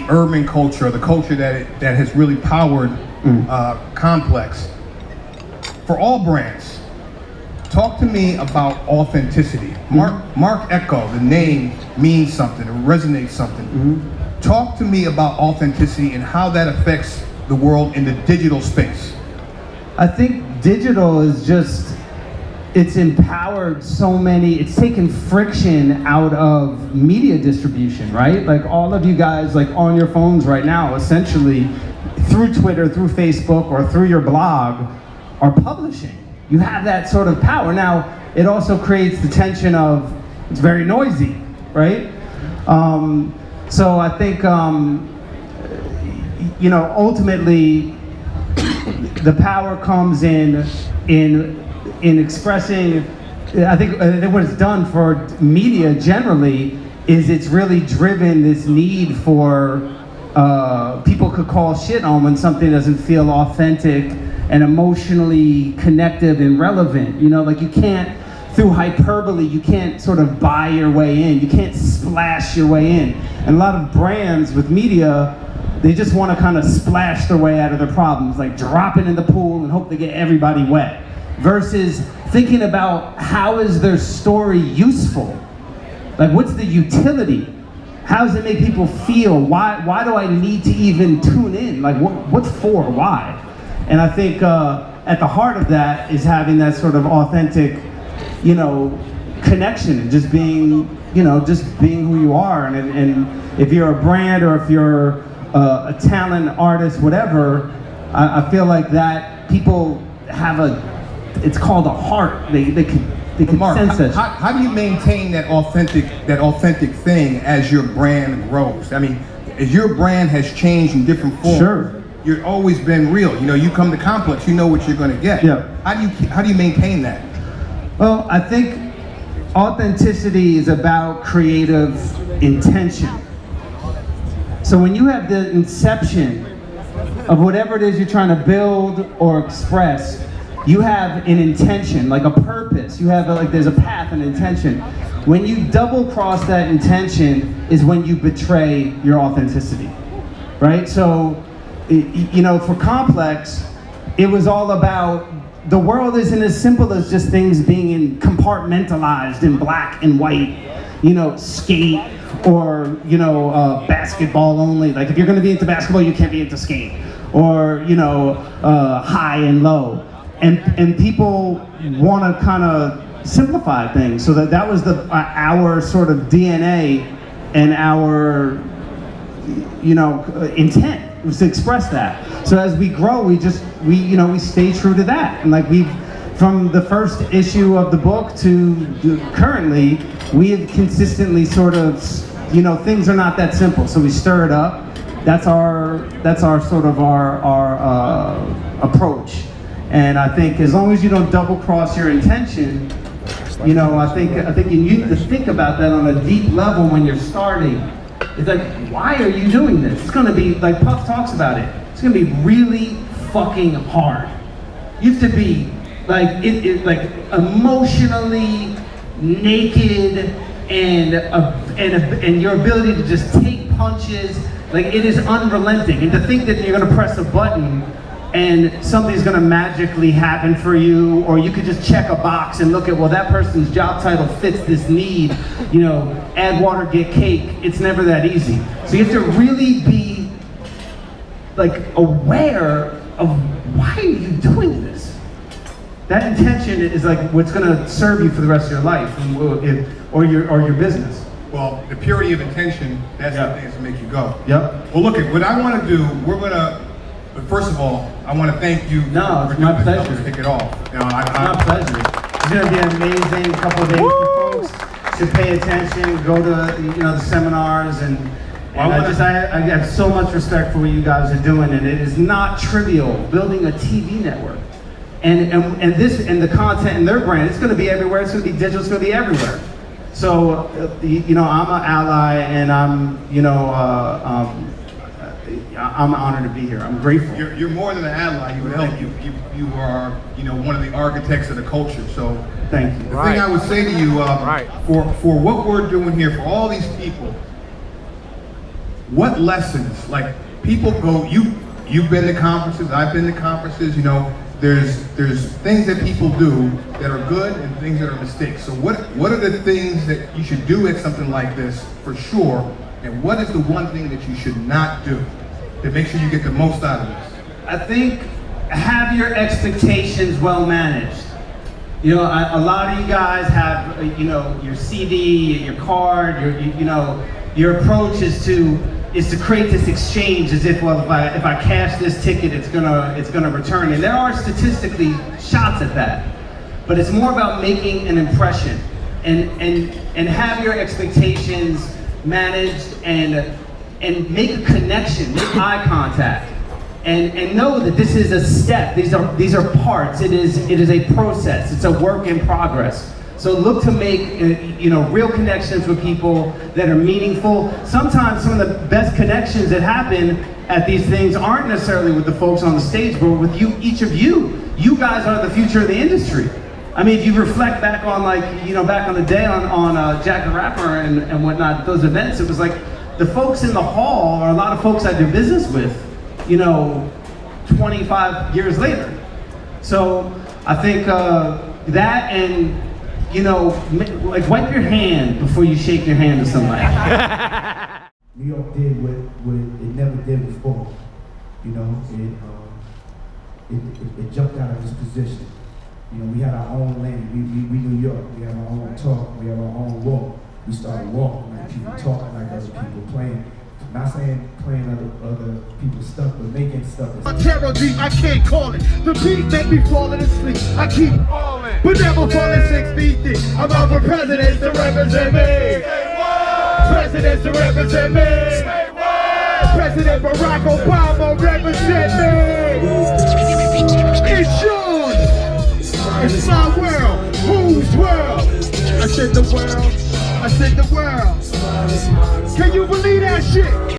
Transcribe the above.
urban culture, the culture that has really powered Complex. For all brands, talk to me about authenticity. Marc Ecko, the name means something, it resonates something. Talk to me about authenticity and how that affects the world in the digital space. I think digital is just, it's empowered so many, it's taken friction out of media distribution, right? Like all of you guys like on your phones right now, essentially through Twitter, through Facebook, or through your blog, are publishing. You have that sort of power. Now, it also creates the tension of, it's very noisy, right? So I think, you know, ultimately, the power comes in expressing. I think what it's done for media generally is it's really driven this need for people could call shit on when something doesn't feel authentic and emotionally connected and relevant. You know, like you can't, through hyperbole, you can't sort of buy your way in. You can't splash your way in. And a lot of brands with media, they just want to kind of splash their way out of their problems, like drop it in the pool and hope they get everybody wet. Versus thinking about how is their story useful? Like what's the utility? How does it make people feel? Why do I need to even tune in? Like what's for, why? And I think at the heart of that is having that sort of authentic, you know, connection and just being, you know, just being who you are. And if you're a brand or if you're a talent, artist, whatever, I feel like that people have it's called a heart. They can Marc, sense it. How do you maintain that authentic thing as your brand grows? I mean, as your brand has changed in different forms. Sure. You've always been real. You know, you come to Complex, you know what you're going to get. Yeah. How do you maintain that? Well, I think authenticity is about creative intention. So when you have the inception of whatever it is you're trying to build or express, you have an intention, like a purpose. You have there's a path and intention. When you double cross that intention is when you betray your authenticity, right? So, you know, for Complex, it was all about, the world isn't as simple as just things being compartmentalized in black and white, you know, skate or, you know, basketball only. Like if you're gonna be into basketball, you can't be into skate. Or, you know, high and low. And people wanna kind of simplify things. So that was our sort of DNA and our, you know, intent. Was to express that. So as we grow, we stay true to that. And like from the first issue of the book to currently, we have consistently sort of, you know, things are not that simple. So we stir it up. That's our sort of our approach. And I think as long as you don't double cross your intention, you know, I think you need to think about that on a deep level when you're starting. It's like, why are you doing this? It's gonna be, like Puff talks about it, it's gonna be really fucking hard. You have to be like, like emotionally naked and your ability to just take punches, like it is unrelenting. And to think that you're gonna press a button and something's gonna magically happen for you, or you could just check a box and look at, well, that person's job title fits this need, you know, add water, get cake. It's never that easy. So you have to really be like aware of why are you doing this? That intention is like what's gonna serve you for the rest of your life or your business. Well, the purity of intention, that's the thing that's gonna make you go. Yep. Well, look, what I wanna do, but first of all, I want to thank you for doing my this pleasure. to kick it off. You know, It's my pleasure. It's going to be an amazing couple of days for folks to pay attention, go to, you know, the seminars, and I have so much respect for what you guys are doing, and it is not trivial building a TV network. And the content in their brand, it's going to be everywhere. It's going to be digital. It's going to be everywhere. So, you know, I'm an ally, and I'm, you know, I'm honored to be here. I'm grateful. You're more than an ally. You are, you know, one of the architects of the culture. So thank you. The thing I would say to you, for what we're doing here, for all these people, what lessons, like people go, you've been to conferences, I've been to conferences, you know, there's things that people do that are good and things that are mistakes. So what are the things that you should do at something like this for sure, and what is the one thing that you should not do to make sure you get the most out of this? I think have your expectations well managed. You know, a lot of you guys have, you know, your CD, your card, your approach is to create this exchange as if, well, if I cash this ticket, it's gonna return. And there are statistically shots at that, but it's more about making an impression and have your expectations managed and make a connection, make eye contact. And know that this is a step. These are parts. It is a process. It's a work in progress. So look to make real connections with people that are meaningful. Sometimes some of the best connections that happen at these things aren't necessarily with the folks on the stage, but with you, each of you. You guys are the future of the industry. I mean, if you reflect back on back on the day on Jack the Rapper and whatnot, those events, it was like the folks in the hall are a lot of folks I do business with, 25 years later. So I think that, and like wipe your hand before you shake your hand to somebody. New York did what it never did before. It jumped out of its position. We had our own lane. We New York. We have our own talk. We have our own walk. We started walking like people, talking like other people, playing. Not saying playing other people's stuff, but making stuff. Tarot deep, I can't call it. The beat make me falling asleep. I keep falling, but never falling 6 feet deep. I'm out for presidents to represent me. Presidents to represent me. President Barack Obama represent me. It's yours. It's my world. Whose world? I said the world. I said the world. Can you believe that shit?